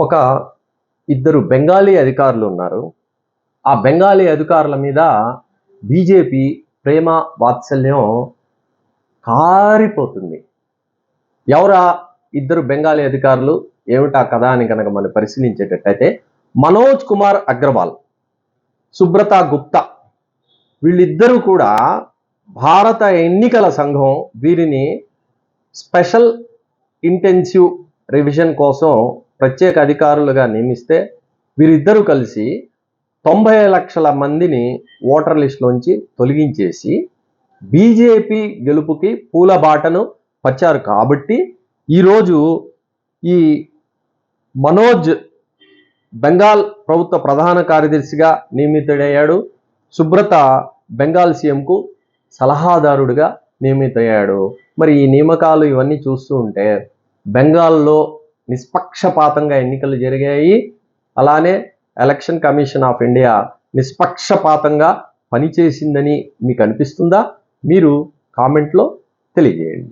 ఒక ఇద్దరు బెంగాలీ అధికారులు ఉన్నారు. ఆ బెంగాలీ అధికారుల మీద బీజేపీ ప్రేమ వాత్సల్యం కారిపోతుంది. ఎవరా ఇద్దరు బెంగాలీ అధికారులు, ఏమిటా కథ అని కనుక మనం పరిశీలించేటట్టయితే మనోజ్ కుమార్ అగ్రవాల్, సుబ్రతా గుప్తా, వీళ్ళిద్దరూ కూడా భారత ఎన్నికల సంఘం వీరిని స్పెషల్ ఇంటెన్సివ్ రివిజన్ కోసం ప్రత్యేక అధికారులుగా నియమిస్తే వీరిద్దరూ కలిసి 90 లక్షల మందిని ఓటర్ లిస్టులోంచి తొలగించేసి బీజేపీ గెలుపుకి పూలబాటను పచ్చారు. కాబట్టి ఈరోజు ఈ మనోజ్ బెంగాల్ ప్రభుత్వ ప్రధాన కార్యదర్శిగా నియమితుడయ్యాడు. సుబ్రత బెంగాల్ సీఎంకు సలహాదారుడిగా నియమితయ్యాడు. మరి ఈ నియామకాలు ఇవన్నీ చూస్తూ ఉంటే బెంగాల్లో నిష్పక్షపాతంగా ఎన్నికలు జరిగాయి. అలానే ఎలక్షన్ కమిషన్ ఆఫ్ ఇండియా నిష్పక్షపాతంగా పనిచేసిందని మీకు అనిపిస్తుందా? మీరు కామెంట్లో తెలియజేయండి.